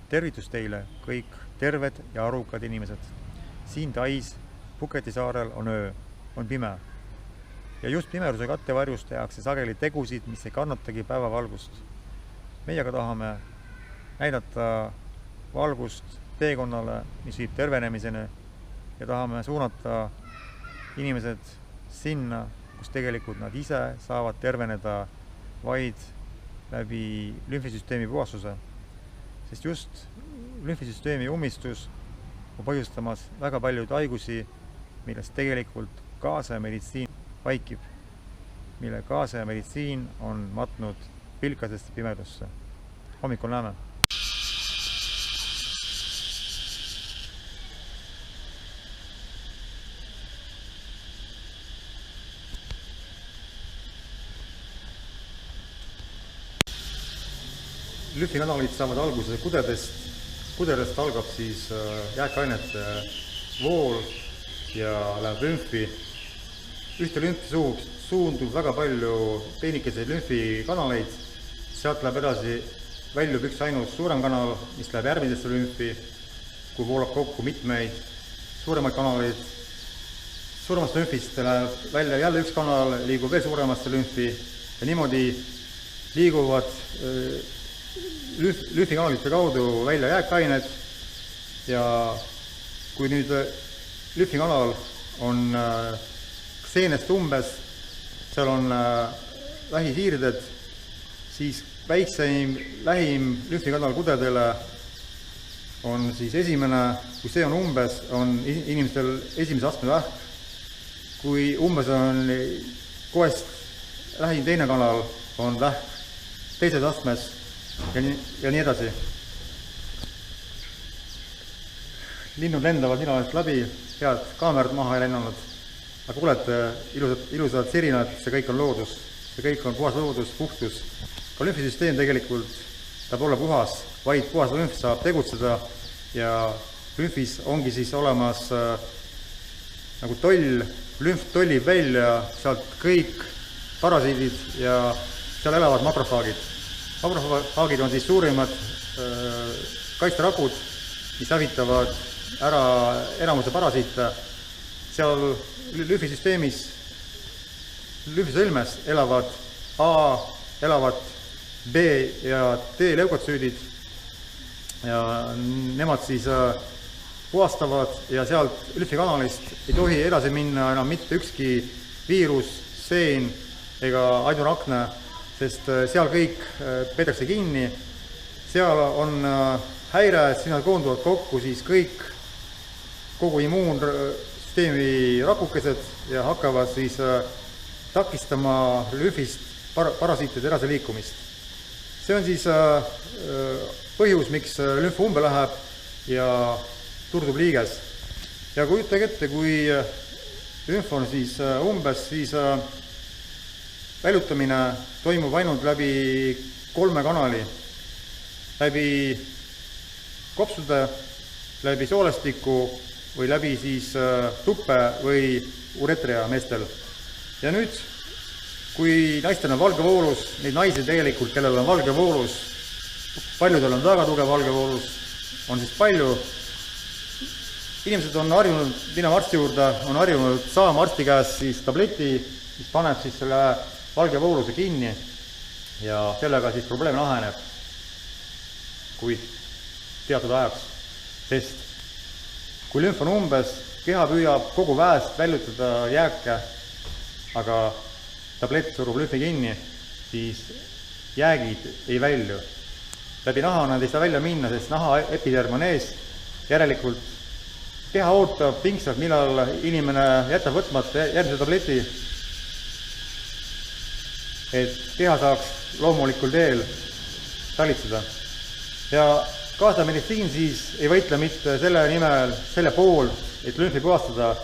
Tervitus teile kõik terved ja arukad inimesed. Siin Tais, Puketi saarel on öö, on pime. Ja just pimeduse kattevarjus tehakse sageli tegusid, mis ei kannatagi päevavalgust. Meie aga tahame näidata valgust teekonnale, mis viib tervenemiseni ja tahame suunata inimesed sinna, kus tegelikult nad ise saavad terveneda vaid läbi lümfisüsteemi puhastuse. Sest just lümfisüsteemi ummistus on põhjustamas väga paljuid haigusi, millest tegelikult kaasaja meditsiin vaikib, mille kaasaja meditsiin on matnud pilkasesse pimedusse. Hommikul näeme. Lümfikanalid saavad alguse kudedest. Kudedest algab siis jääkainete vool ja läheb lümfi. Ühte lümfi suundub väga palju peenikeseid lümfikanaleid. Sealt läheb edasi, väljub üks ainus suurem kanal, mis läheb järgmisesse lümfi, kui voolab kokku mitmeid suuremaid kanaleid. Suuremast lümfist läheb välja jälle üks kanal, liigub veel suuremasse lümfi ja niimoodi liiguvad lümfikanalite kaudu välja jääkained ja kui nüüd lümfikanal on seenest umbes, seal on lähisiirded, siis väikseim, lähim lümfikanal kudedele on siis esimene, kui see on umbes, on inimestel esimese astme vähk. Kui umbes on koest lähim teine kanal, on vähk teises astmes ja nii edasi. Linnud lendavad nina läbi, head kaamerad maha ei lennanud. Aga kuulete ilusad sirinad, see kõik on loodus, see kõik on puhas loodus, puhtus. Ka lümfisüsteem tegelikult tahab olla puhas, vaid puhas lümf saab tegutseda ja lümfis ongi siis olemas nagu toll, lümf tollib välja sealt kõik parasiidid ja seal elavad makrofaagid. Makrofaagid on siis suurimad kaitserakud, mis hävitavad ära enamuse parasiite. Seal lümfisüsteemis, lümfisõlmes elavad A, elavad B ja T leukotsüüdid ja nemad siis puhastavad ja sealt lümfikanalist ei tohi edasi minna enam mitte ükski viirus, seen ega ainurakne, sest seal kõik peetakse kinni, seal on häire, sinna koonduvad kokku siis kogu immuunsüsteemi rakukesed ja hakkavad siis takistama lümfist parasiitide edasiliikumist. See on siis põhjus, miks lümf umbe läheb ja turdub liiges. Ja kujutage ette, kui lümf on siis umbes, siis väljutamine toimub ainult läbi 3 kanali, läbi kopsude, läbi soolestiku või läbi siis tuppe või uretria meestel. Ja nüüd, kui naistel on valgevoolus, neid naisi tegelikult, kellel on valgevoolus, paljudel on väga tugev valgevoolus, on siis palju. Inimesed on harjunud minema arsti juurde, on harjunud saama arsti käest siis tableti, mis paneb siis selle valgevooluse kinni ja sellega siis probleem laheneb, kuid teatud ajaks, sest kui lümf on umbes, keha püüab kogu väest väljutada jääke, aga tablett surub lümfi kinni, siis jäägid ei välju. Läbi naha nad ei saa välja minna, sest naha epiderm on ees, järelikult keha ootab pingsalt, millal inimene jätab võtmata järgmise tableti, et keha saaks loomulikul teel talitseda. Ja kaasameditsiin siis ei võitle mitte selle nimel, selle pool, et lümfi puhastada,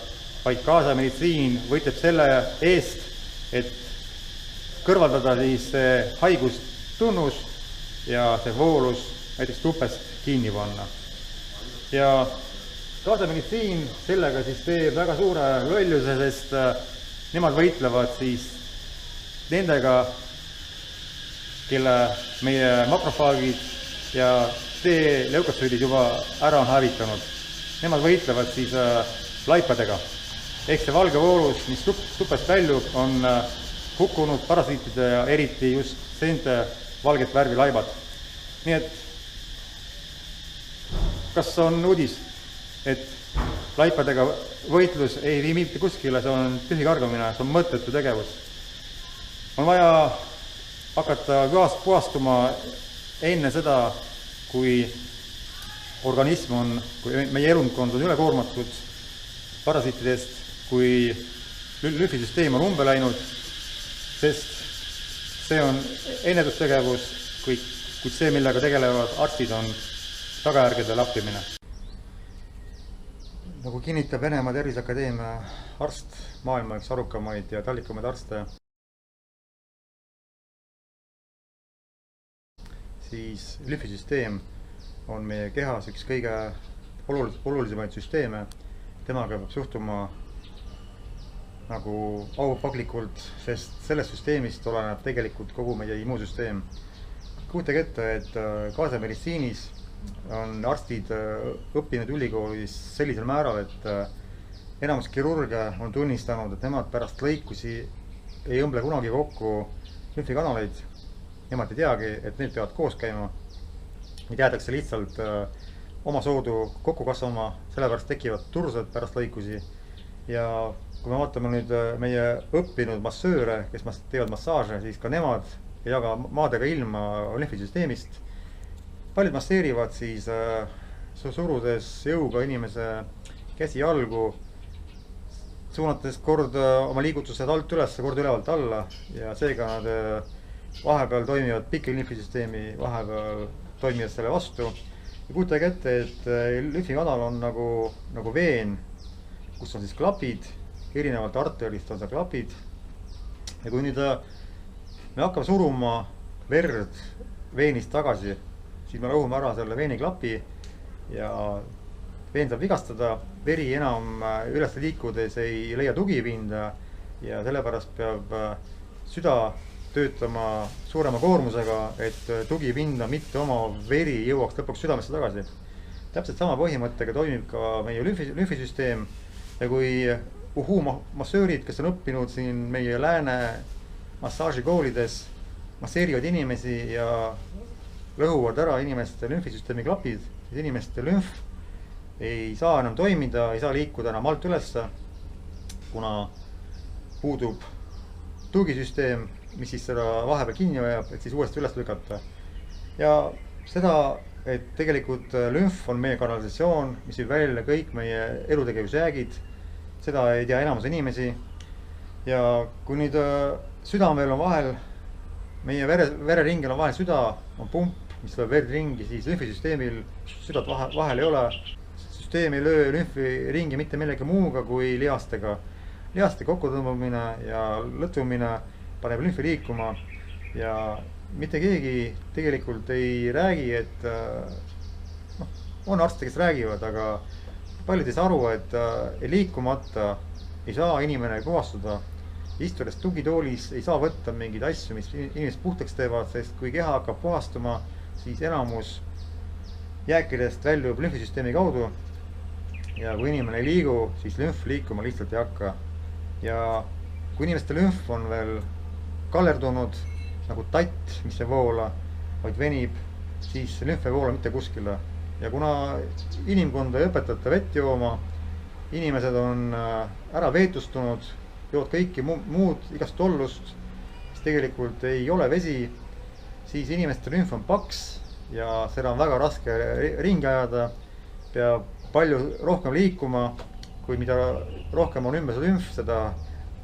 vaid kaasameditsiin võitleb selle eest, et kõrvaldada siis see haigustunnus ja see voolus näiteks tupest kinni panna. Ja kaasameditsiin sellega siis teeb väga suure lolluse, sest nemad võitlevad siis nendega, kelle meie makrofaagid ja T-leukotsüüdid juba ära on hävitanud. Nemad võitlevad siis laipadega. Ehk see valge voolus, mis tupest väljub, on hukkunud parasiitide ja eriti just seente valget värvi laibad. Nii et kas on uudis, et laipadega võitlus ei vii mitte kuskile, see on tühi kargamine, see on mõttetu tegevus. On vaja hakata puhastuma enne seda, kui organism on, kui meie elundkond on ülekoormatud parasiitidest, kui lümfisüsteem on umbe läinud, sest see on ennetustegevus, kuid see, millega tegelevad arstid, on tagajärgede lappimine. Nagu kinnitab Venemaa Terviseakadeemia arst, maailma üks arukamaid ja tallikumaid arste, siis lümfisüsteem on meie kehas üks kõige olulisemaid süsteeme. Temaga peab suhtuma nagu aupaklikult, sest sellest süsteemist oleneb tegelikult kogu meie immuunsüsteem. Kujutage ette, et kaasameditsiinis on arstid õppinud ülikoolis sellisel määral, et enamus kirurge on tunnistanud, et nemad pärast lõikusi ei õmble kunagi kokku lümfikanaleid. Nemad ei teagi, et need peavad koos käima. Neid jäädakse lihtsalt omasoodu kokku kasvama, sellepärast tekivad tursed pärast lõikusi. Ja kui me vaatame nüüd meie õppinud massööre, kes teevad massaaže, siis ka nemad ei jaga maadega ilma lümfisüsteemist. Paljud masseerivad siis surudes jõuga inimese käsi jalgu, suunates kord oma liigutused alt üles, kord ülevalt alla ja seega nad vahepeal toimivad pikki lümfisüsteemi, vahepeal toimivad selle vastu. Ja kujutage ette, et lümfikanal on nagu veen, kus on siis klapid, erinevalt arterist on seal klapid. Ja kui nüüd me hakkame suruma verd veenist tagasi, siis me rõhume ära selle veeniklapi ja veen saab vigastada, veri enam üles liikudes ei leia tugipinda ja sellepärast peab süda töötama suurema koormusega, et tugipinda mitte oma veri jõuaks lõpuks südamesse tagasi. Täpselt sama põhimõttega toimib ka meie lümfisüsteem ja kui massöörid, kes on õppinud siin meie lääne massaažikoolides, masseerivad inimesi ja lõhuvad ära inimeste lümfisüsteemi klapid, siis inimeste lümf ei saa enam toimida, ei saa liikuda enam alt ülesse, kuna puudub tugisüsteem, mis siis seda vahepeal kinni hoiab, et siis uuesti üles lükata. Ja seda, et tegelikult lümf on meie kanalisatsioon, mis viib välja kõik meie elutegevuse jäägid, seda ei tea enamus inimesi. Ja kui nüüd südamel on vahel, meie vereringel on vahel süda, on pump, mis lööb verd ringi, siis lümfisüsteemil südat vahel ei ole. Süsteem ei löö lümfiringi mitte millegi muuga kui lihastega. Lihaste kokkutõmbamine ja lõtvumine paneb lümfi liikuma ja mitte keegi tegelikult ei räägi, et on arste, kes räägivad, aga paljud ei saa aru, et liikumata ei saa inimene puhastuda. Istudes tugitoolis ei saa võtta mingeid asju, mis inimesed puhtaks teevad, sest kui keha hakkab puhastuma, siis enamus jääkidest väljub lümfisüsteemi kaudu. Ja kui inimene ei liigu, siis lümf liikuma lihtsalt ei hakka. Ja kui inimeste lümf on veel kallerdunud nagu tatt, mis ei voola, vaid venib, siis lümf ei voola mitte kuskile. Ja kuna inimkonda ei õpetata vett jooma, inimesed on ära veetustunud, jood kõiki muud igast tollust, mis tegelikult ei ole vesi, siis inimeste lümf on paks ja seda on väga raske ringi ajada, peab palju rohkem liikuma, kui mida rohkem on ümber lümf, seda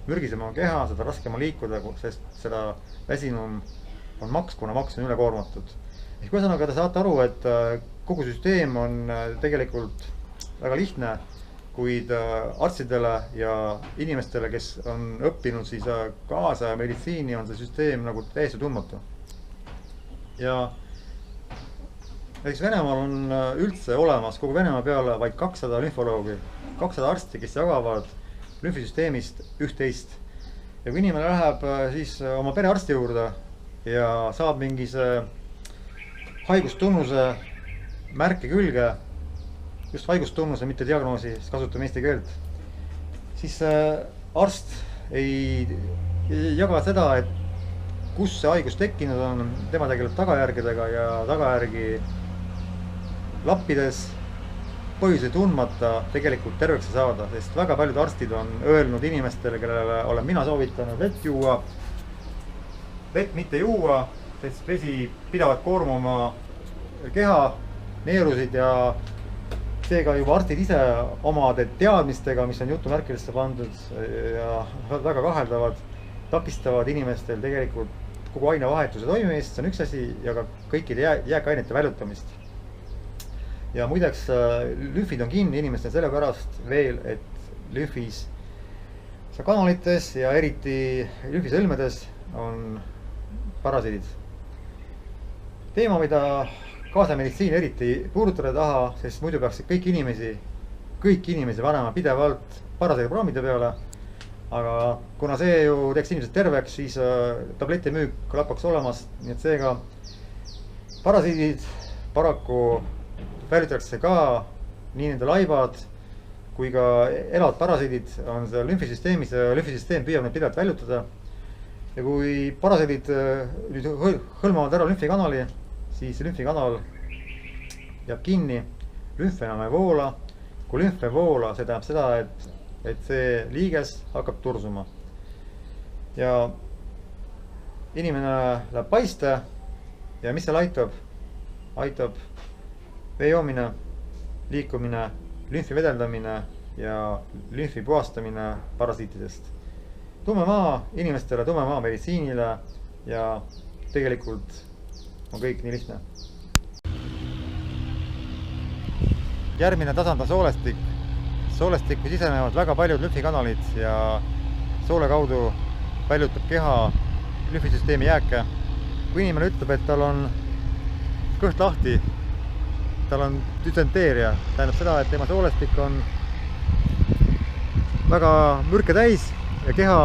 mürgisem on keha, seda raskem on liikuda, sest seda väsinum on maks, kuna maks on ülekoormatud. Ehk ühesõnaga te saate aru, et kogu süsteem on tegelikult väga lihtne, kuid arstidele ja inimestele, kes on õppinud siis kaasa ja meditsiini, on see süsteem nagu täiesti tundmatu. Ja näiteks Venemaal on üldse olemas kogu Venemaa peale vaid 200 lümfoloogi, 200 arsti, kes jagavad lümfisüsteemist üht-teist. Ja kui inimene läheb siis oma perearsti juurde ja saab mingise haigustunnuse märke külge, just haigustunnuse, mitte diagnoosi, siis kasutame eesti keelt, siis arst ei jaga seda, et kus see haigus tekkinud on, tema tegeleb tagajärgedega ja tagajärgi lappides põhjuseid tundmata tegelikult terveks saada, sest väga paljud arstid on öelnud inimestele, kellele olen mina soovitanud vett juua, vett mitte juua, sest vesi pidavalt koormama keha, neerusid ja seega juba arstid ise omade teadmistega, mis on jutumärkidesse pandud ja väga kaheldavad, takistavad inimestel tegelikult kogu ainevahetuse toimimist, see on üks asi, ja ka kõikide jääkainete väljutamist. Ja muideks lühvid on kinni inimestel sellepärast veel, et lühvis kanalites ja eriti lühvisõlmedes on parasiidid. Teema, mida kaasameditsiin eriti puudutada ei taha, sest muidu peaksid kõiki inimesi panema pidevalt parasiidiprogrammide peale. Aga kuna see ju teeks inimesed terveks, siis tableti müük lappaks olemas, nii et seega parasiidid paraku väljutakse ka, nii nende laibad kui ka elavad parasiidid on seal lümfisüsteemis ja lümfisüsteem püüab neid pidevalt väljutada. Ja kui parasiidid nüüd hõlmavad ära lümfikanali, siis lümfikanal jääb kinni, lümf enam ei voola. Kui lümf ei voola, see tähendab seda, et see liiges hakkab tursuma ja inimene läheb paiste ja mis seal aitab? Aitab vee joomine, liikumine, lümfi vedeldamine ja lümfi puhastamine parasiitidest. Tume maa inimestele, tume maa meditsiinile ja tegelikult on kõik nii lihtne. Järgmine tasand on soolestik. Soolestikku sisenevad väga paljud lümfikanalid ja soole kaudu väljutab keha lümfisüsteemi jääke. Kui inimene ütleb, et tal on kõht lahti, tal on düsenteeria, tähendab seda, et tema soolestik on väga mürke täis ja keha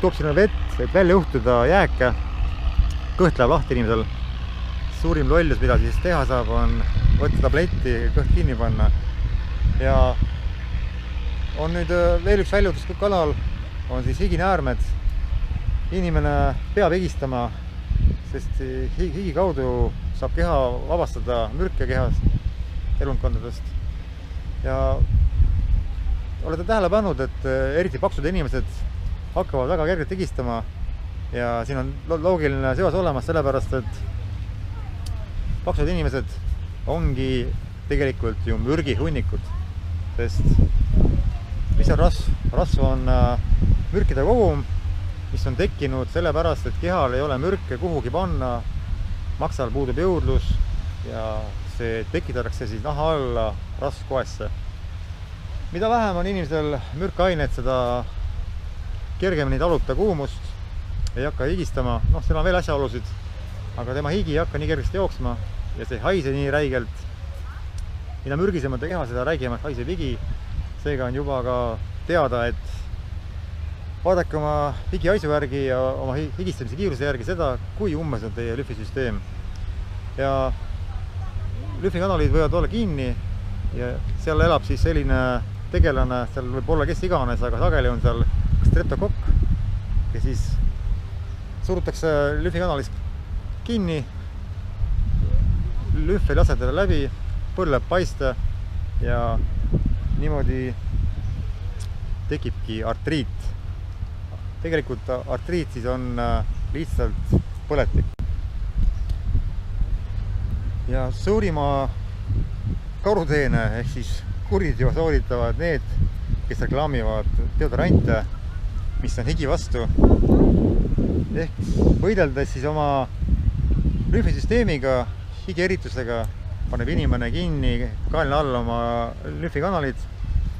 toob sinna vett, et välja juhtuda jääke. Kõht läheb lahti inimesel. Suurim lollus, mida siis teha saab, on võtta tabletti, kõht kinni panna. Ja on nüüd veel üks väljutuskanal, on siis higinäärmed. Inimene peab higistama, sest higi kaudu saab keha vabastada mürke kehas elundkondadest. Ja olete tähele pannud, et eriti paksud inimesed hakkavad väga kergelt higistama ja siin on loogiline seos olemas, sellepärast et paksud inimesed ongi tegelikult ju mürgihunnikud, sest mis on rasv? Rasv on mürkide kogum, mis on tekkinud sellepärast, et kehal ei ole mürke kuhugi panna, maksal puudub jõudlus ja see tekitatakse siis naha alla rasvkoesse. Mida vähem on inimesel mürkainet, seda kergemini talub ta kuumust, ei hakka higistama, seal on veel asjaolusid, aga tema higi ei hakka nii kergesti jooksma ja see ei haise nii räigelt. Mida mürgisemalt keha, seda räigemalt haiseb higi. Seega on juba ka teada, et vaadake oma higihaisu järgi ja oma higistamise kiiruse järgi seda, kui umbes on teie lümfisüsteem. Ja lümfikanalid võivad olla kinni ja seal elab siis selline tegelane, seal võib olla kes iganes, aga sageli on seal streptokokk, kes siis surutakse lümfikanalis kinni, lümf ei lase talle läbi, põleb paiste ja niimoodi tekibki artriit. Tegelikult artriit siis on lihtsalt põletik. Ja suurima karuteene ehk siis kuriteo sooritavad need, kes reklaamivad deodorante, mis on higi vastu. Ehk võideldes siis oma lümfisüsteemiga, higieritusega paneb inimene kinni kaelne all oma lümfikanalid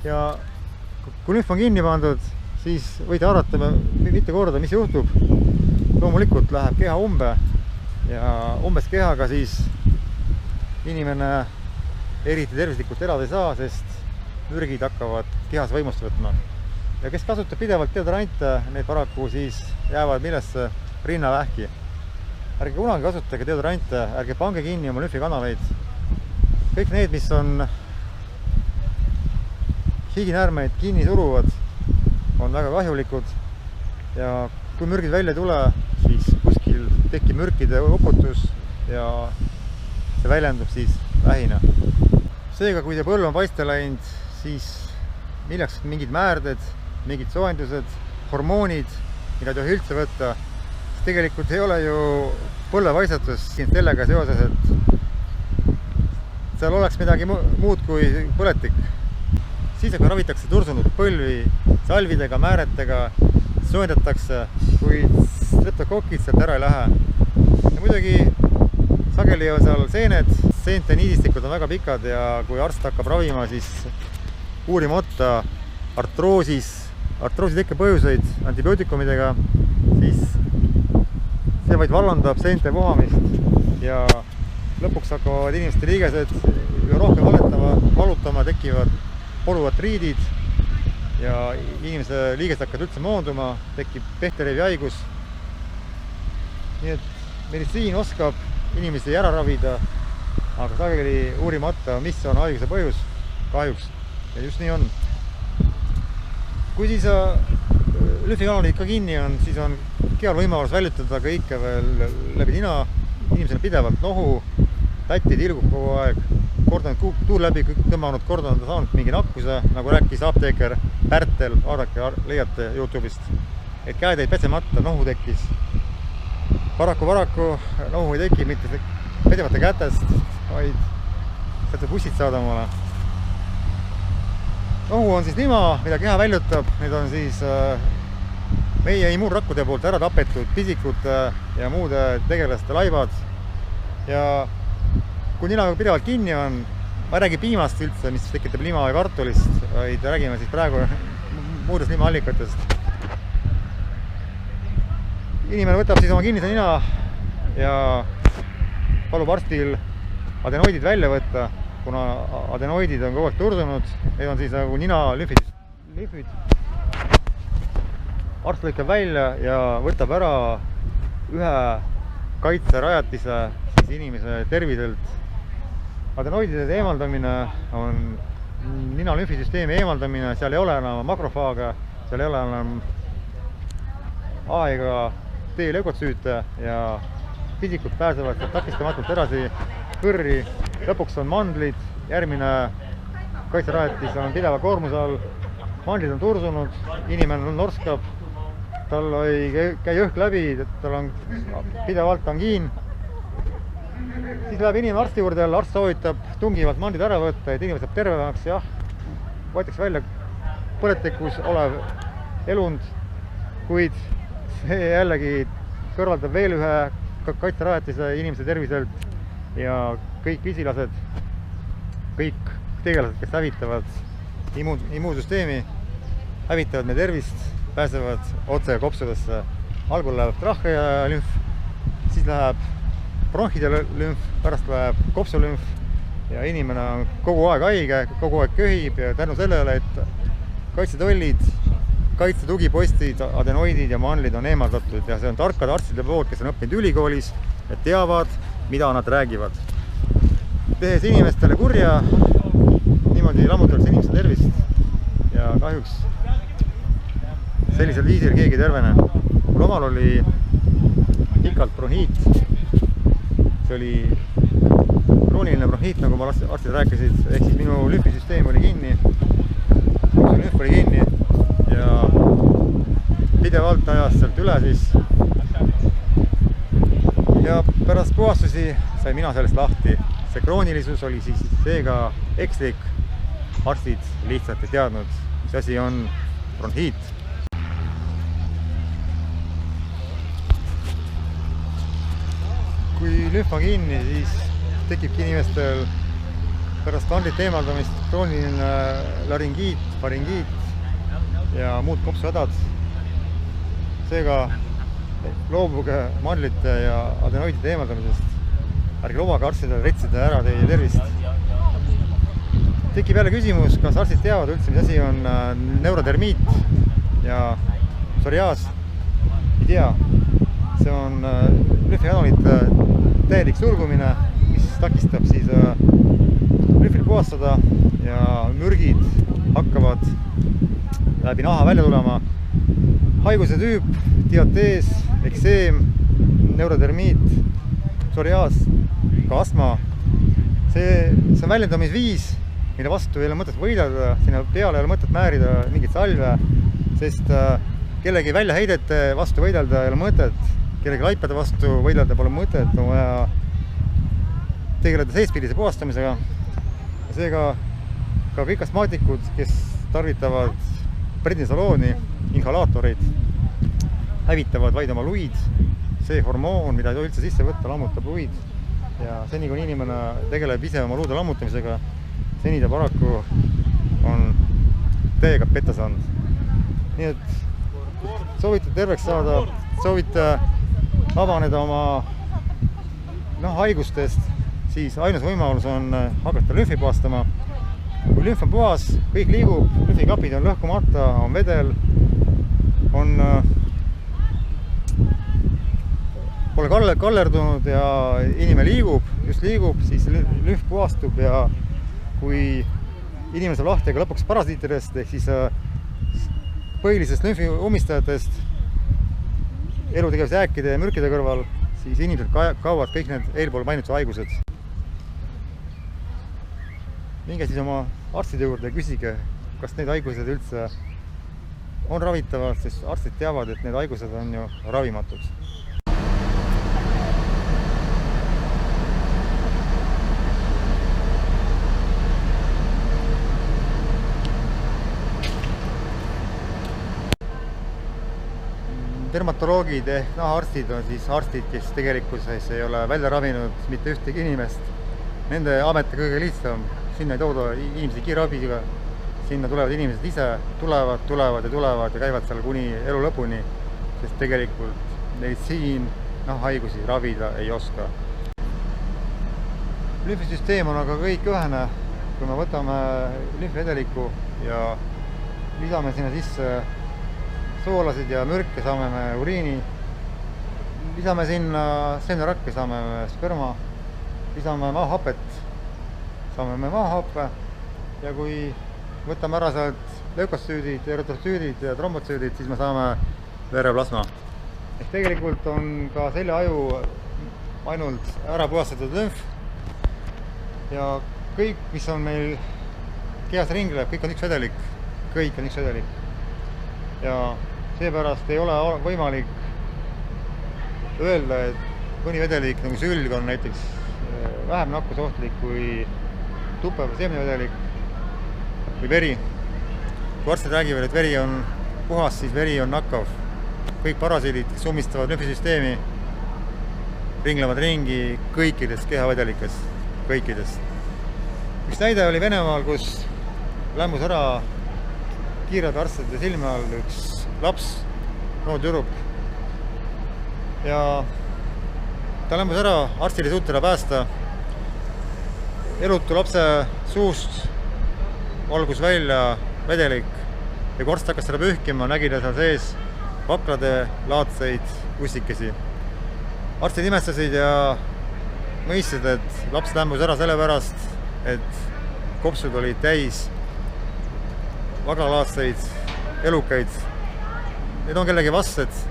ja kui lümf on kinni pandud, siis võite arvata mitte korda, mis juhtub. Loomulikult läheb keha umbe ja umbes kehaga siis inimene eriti tervislikult elada ei saa, sest mürgid hakkavad kehas võimust võtma. Ja kes kasutab pidevalt deodorante, need paraku siis jäävad millesse rinnavähki. Ärge kunagi kasutage deodorante, ärge pange kinni oma lümfikanaleid. kõik need, mis on higinäärmeid kinni suruvad, on väga kahjulikud ja kui mürgid välja ei tule, siis kuskil tekib mürkide uputus ja see väljendub siis vähina. Seega, kui see põlv on paiste läinud, siis milleks mingid määrded, mingid soojendused, hormoonid, mida ei tohi üldse võtta, siis tegelikult ei ole ju põlvepaisatus sellega seoses, et seal oleks midagi muud kui põletik. Siis kui ravitakse tursunud põlvi salvidega, määretega, soojendatakse, kuid streptokokid sealt ära ei lähe. Ja muidugi sageli on seal seened, seente niidistikud on väga pikad ja kui arst hakkab ravima, siis uurimata artroosi tekkepõhjuseid antibiootikumidega, siis see vaid vallandab seente vohamist ja lõpuks hakkavad inimeste liigesed rohkem valutama, tekivad poluvad riidid ja inimese liigesed hakkavad üldse moonduma, tekib Bechteri haigus. Nii et meditsiin oskab inimesi ära ravida, aga sageli uurimata, mis on haiguse põhjus, kahjuks. Ja just nii on. Kui siis lümfikanalid ikka kinni on, siis on kehal võimalus väljutada kõike veel läbi nina. Inimesel pidevalt nohu, tätti tilgub kogu aeg, kordanud tuul läbi tõmmanud, kordanud saanud mingi nakkuse, nagu rääkis apteeker Pärtel, vaadake, leiate YouTube'ist, et käed ei pesemata, nohu tekkis. Paraku nohu ei teki mitte pedevate kätest, vaid sealt bussid saada omale. Nohu on siis nima, mida keha väljutab, need on siis meie immuunrakkude poolt ära tapetud pisikute ja muude tegelaste laibad. Ja kui nina pidevalt kinni on, ma ei räägi piimast üldse, mis tekitab lima või kartulist, vaid räägime siis praegu muudest limaallikatest. Inimene võtab siis oma kinnise nina ja palub arstil adenoidid välja võtta, kuna adenoidid on kogu aeg turdunud, need on siis nagu nina lümfid. Arst lõikab välja ja võtab ära ühe kaitserajatise siis inimese terviselt. Adenoidide eemaldamine on nina lümfisüsteemi eemaldamine, seal ei ole enam makrofaaga, seal ei ole enam A ega T leukotsüüte ja fisikud pääsevad sealt takistamatult edasi kõrri. Lõpuks on mandlid, järgmine kaitserajatis on pideva koormuse all, mandlid on tursunud, inimene norskab, tal ei käi õhk läbi, tal on pidevalt angiin. Siis läheb inimene arsti juurde, arst soovitab tungivalt mandlid ära võtta, et inimene saab tervemaks, jah, võetakse välja põletikus olev elund, kuid see jällegi kõrvaldab veel ühe kaitserajatise inimese terviselt ja kõik pisilased, kõik tegelased, kes hävitavad immuunsüsteemi, hävitavad meie tervist, pääsevad otse kopsudesse. Algul läheb trahea lümf, siis läheb bronhide lümf, pärast läheb kopsulümf ja inimene on kogu aeg haige, kogu aeg köhib ja tänu sellele, et kaitsetollid, kaitsetugipostid, adenoidid ja mandlid on eemaldatud ja see on tarkade arstide poolt, kes on õppinud ülikoolis ja teavad, mida nad räägivad. Tehes inimestele kurja, niimoodi lammutatakse inimeste tervist ja kahjuks sellisel viisil keegi tervene. Mul omal oli pikalt bronhiit, see oli krooniline bronhiit, nagu ma arstid rääkisid, ehk siis minu lümfisüsteem oli kinni, lümf oli kinni ja pidevalt ajas sealt üle siis. Ja pärast puhastusi sai mina sellest lahti. See kroonilisus oli siis seega ekslik. Arstid lihtsalt ei teadnud, mis asi on bronhiit. Kui lümf on kinni, siis tekibki inimestel pärast mandlite eemaldamist krooniline laringiit, faringiit ja muud kopsuhädad. Seega loobuge mandlite ja adenoidide eemaldamisest. Ärge lubage arstidele retsida ära teie tervist. Tekib jälle küsimus, kas arstid teavad üldse, mis asi on neurodermiit ja psoriaas. Ei tea. See on lümfikanalite täielik sulgumine, mis takistab siis puhastada ja mürgid hakkavad läbi naha välja tulema. Haiguse tüüp, diatees, ekseem, neurodermiit, psoriaas, ka astma. See on väljendamisviis, mille vastu ei ole mõtet võidelda, sinna peale ei ole mõtet määrida mingit salve, sest kellegi väljaheidete vastu võidelda ei ole mõtet, kellegi laipade vastu võidelda pole mõtet, on vaja tegeleda seespidise puhastamisega. Seega ka kõik astmaatikud, kes tarvitavad prednisalooni, inhalaatoreid, hävitavad vaid oma luid. See hormoon, mida ei tohi üldse sisse võtta, lammutab luid. Ja seni, kui inimene tegeleb ise oma luude lammutamisega, seni ta paraku on täiega petta saanud. Nii et soovite terveks saada, soovite vabaneda oma haigustest, siis ainus võimalus on hakata lümfi puhastama. Kui lümf on puhas, kõik liigub, lümfikapid on lõhkumata, on vedel, pole kallerdunud ja inimene liigub, siis lümf puhastub ja kui inimene saab lahti ka lõpuks parasiitidest ehk siis põhilisest lümfi umistajatest elutegevuse jääkide ja mürkide kõrval, siis inimesed kaovad kõik need eelpool mainitud haigused. Minge siis oma arstide juurde ja küsige, kas need haigused üldse on ravitavad, sest arstid teavad, et need haigused on ju ravimatud. Dermatoloogid ehk nahaarstid on siis arstid, kes tegelikkuses ei ole välja ravinud mitte ühtegi inimest. Nende amet on kõige lihtsam. Sinna ei tooda inimesi kiirabiga, sinna tulevad inimesed ise, tulevad ja käivad seal kuni elu lõpuni, sest tegelikult meditsiin haigusi ravida ei oska. Lümfisüsteem on aga kõik ühene. Kui me võtame lümfivedeliku ja lisame sinna sisse soolasid ja mürke, saame me uriini, lisame sinna seemnerakke, saame me sperma, lisame maahapet, saame me maahappe ja kui võtame ära sealt leukosüüdid, eritrotsüüdid ja trombotsüüdid, siis me saame vereplasma. Ehk tegelikult on ka selle aju ainult ära puhastatud lümf ja kõik, mis on meil kehas ringleb, kõik on üks vedelik. Ja seepärast ei ole võimalik öelda, et mõni vedelik nagu sülg on näiteks vähem nakkusohtlik kui tuppe või seemnevedelik või veri. Kui arstid räägivad, et veri on puhas, siis veri on nakkav. Kõik parasiidid, kes ummistavad lümfisüsteemi, ringlevad ringi kõikidest kehavedelikest, kõikidest. Üks näide oli Venemaal, kus lämmus ära kiirabiarstide silme all üks laps, noor tüdruk. Ja ta lämmus ära, arstid ei suutnud teda päästa. Elutu lapse suust valgus välja vedelik ja kui arst hakkas seda pühkima, nägi ta seal sees vaklade laadseid ussikesi. Arstid imestasid ja mõistsid, et laps lämmus ära sellepärast, et kopsud olid täis vaklalaadseid elukaid. Need on kellegi vastsed.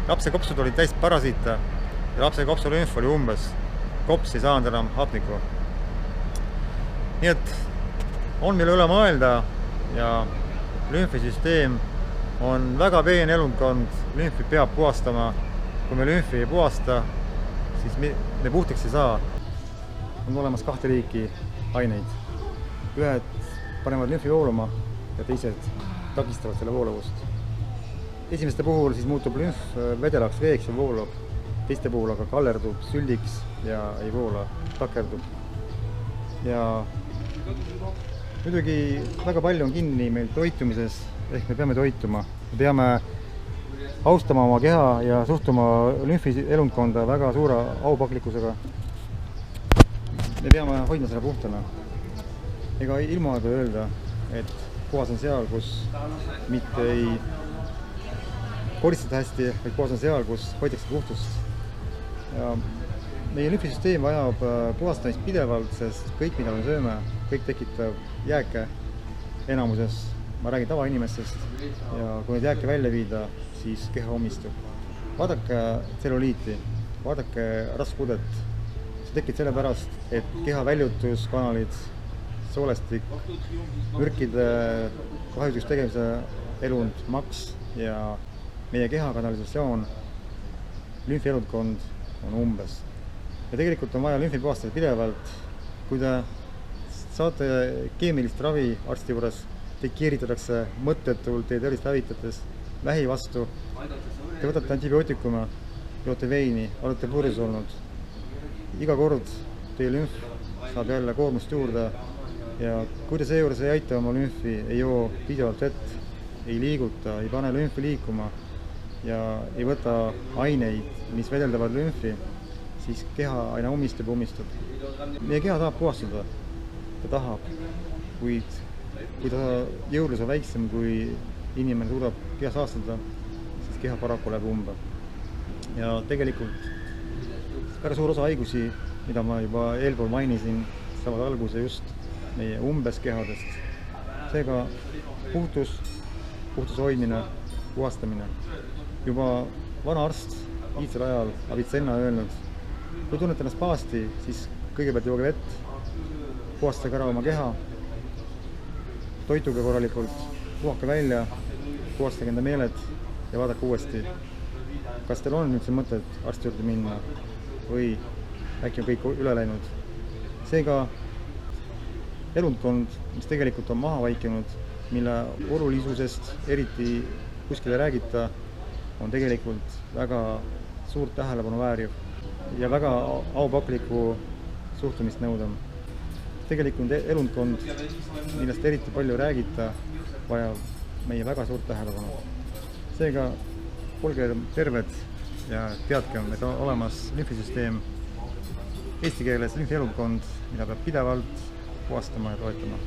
Lapse kopsud olid täis parasiite ja lapse kopsulümf oli umbes. Kops ei saanud enam hapnikku. Nii et on meil üle mõelda ja lümfisüsteem on väga peen elundkond, lümfi peab puhastama. Kui me lümfi ei puhasta, siis me puhtaks ei saa. On olemas kahte liiki aineid. Ühed panevad lümfi voolama ja teised takistavad selle voolavust. Esimeste puhul siis muutub lümf vedelaks veeks ja voolab. Teiste puhul aga kallerdub süldiks ja ei voola, takerdub. Ja muidugi väga palju on kinni meil toitumises, ehk me peame toituma. Me peame austama oma keha ja suhtuma lümfi elundkonda väga suure aupaklikkusega. Me peame hoidma selle puhtana. Ega ilmaga öelda, et puhas on seal, kus mitte ei koristata hästi, vaid puhas on seal, kus hoitakse puhtust. Ja meie lümfisüsteem vajab puhastamist pidevalt, sest kõik, mida me sööme, kõik tekitab jääke, enamuses ma räägin tavainimestest, ja kui neid jääke välja viida, siis keha umistub. Vaadake tselluliiti, vaadake rasvkudet, see tekib sellepärast, et keha väljutuskanalid, soolestik, mürkide kahjutuks tegemise elund, maks ja meie keha kanalisatsioon, lümfielundkond on umbes. Ja tegelikult on vaja lümfi puhastada pidevalt. Kui te saate keemilist ravi arsti juures, teid kiiritatakse mõttetult teie tervist hävitades vähi vastu, te võtate antibiootikume, joote veini, olete purjus olnud. Iga kord teie lümf saab jälle koormust juurde ja kui te seejuures ei aita oma lümfi, ei joo piisavalt vett, ei liiguta, ei pane lümfi liikuma ja ei võta aineid, mis vedeldavad lümfi, siis keha aina umistub. Meie keha tahab puhastada, ta tahab, kuid kui ta jõudlus on väiksem, kui inimene suudab keha saastada, siis keha paraku läheb umbe. Ja tegelikult väga suur osa haigusi, mida ma juba eelpool mainisin, saavad alguse just meie umbes kehadest. Seega puhtuse hoidmine, puhastamine. Juba vana arst iidsel ajal Avicenna öelnud, kui tunnete ennast pahasti, siis kõigepealt jooge vett, puhastage ära oma keha, toituge korralikult, puhake välja, puhastage enda meeled ja vaadake uuesti, kas teil on üldse mõtet arsti juurde minna või äkki on kõik üle läinud. Seega elundkond, mis tegelikult on maha vaikinud, mille olulisusest eriti kuskil ei räägita, on tegelikult väga suurt tähelepanu vääriv ja väga aupakliku suhtumist nõudav. Tegelikult elundkond, millest eriti palju räägita, vajab meie väga suurt tähelepanu. Seega olge terved ja teadkem, et on olemas lümfisüsteem, eesti keeles lümfielundkond, mida peab pidevalt puhastama ja toetama.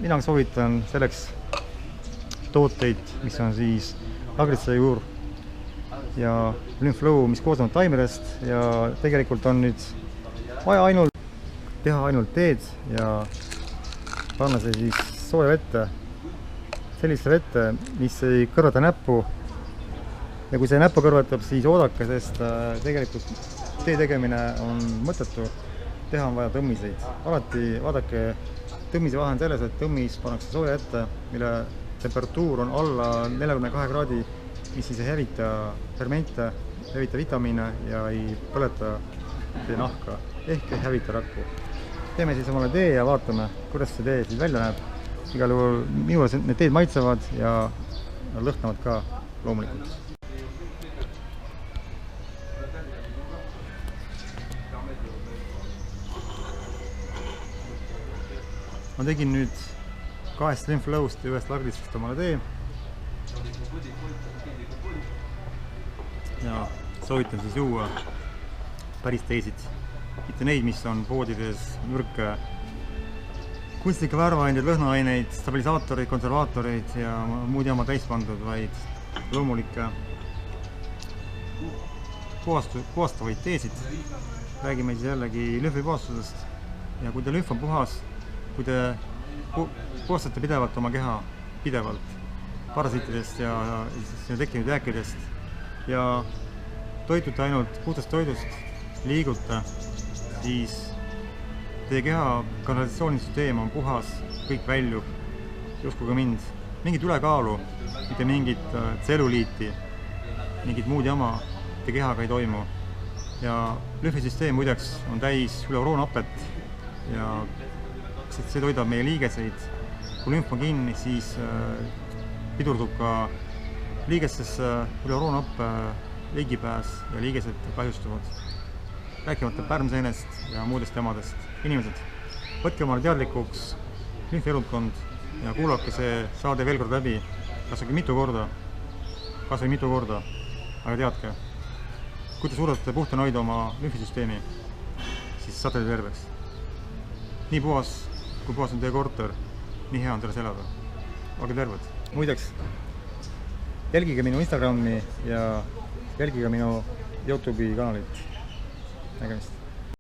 Mina soovitan selleks tooteid, mis on siis lagritsajuur ja lümflow, mis koosnevad taimerest ja tegelikult on nüüd vaja teha ainult teed ja panna see siis sooja vette, sellise vette, mis ei kõrvata näppu. Ja kui see näppu kõrvatab, siis oodake, sest tegelikult tee tegemine on mõttetu. Teha on vaja tõmmiseid. Alati vaadake, tõmmise vahe on selles, et tõmmis pannakse sooja ette, mille temperatuur on alla 42 kraadi, mis siis ei hävita fermente, hävita vitamiine ja ei põleta teie nahka ehk ei hävita rakku. Teeme siis omale tee ja vaatame, kuidas see tee siis välja näeb. Igal juhul minule need teed maitsevad ja lõhnavad ka loomulikult. Ma tegin nüüd 2 lümflow'st ja 1 lagritsast omale tee. Ja soovitan siis juua päris teesid. Mitte neid, mis on poodides mürke, kunstlikke värvaaineid, lõhnaaineid, stabilisaatoreid, konservaatoreid ja muud jama täis pandud, vaid loomulikke puhastavaid teesid. Räägime siis jällegi lümfi puhastusest ja kui te lümf on puhas, kui te puhastate pidevalt oma keha, pidevalt parasiitidest ja tekkinud jääkidest ja toitute ainult puhtast toidust, liigute, siis teie keha kanalisatsioonisüsteem on puhas, kõik väljub, uskuge mind, mingit ülekaalu, mitte mingit tselluliiti, mingit muud jama teie kehaga ei toimu. Ja lümfisüsteem muideks on täis hüaluroonhapet ja see toidab meie liigeseid. Kui lümf on kinni, siis pidurdub ka liigestesse hüaluroonhappe ligipääs ja liigesed kahjustuvad. Rääkimata pärmseenest ja muudest jamadest. Inimesed, võtke omale teadlikuks lümfielundkond ja kuulake see saade veel kord läbi, kas või mitu korda, aga teadke, kui te suudate puhtana hoida oma lümfisüsteemi, siis saate te terveks. Nii puhas, kui puhas on teie korter, nii hea on selles elada. Olge terved. Muideks, jälgige minu Instagrami ja jälgige minu YouTube'i kanalit. Nägemist.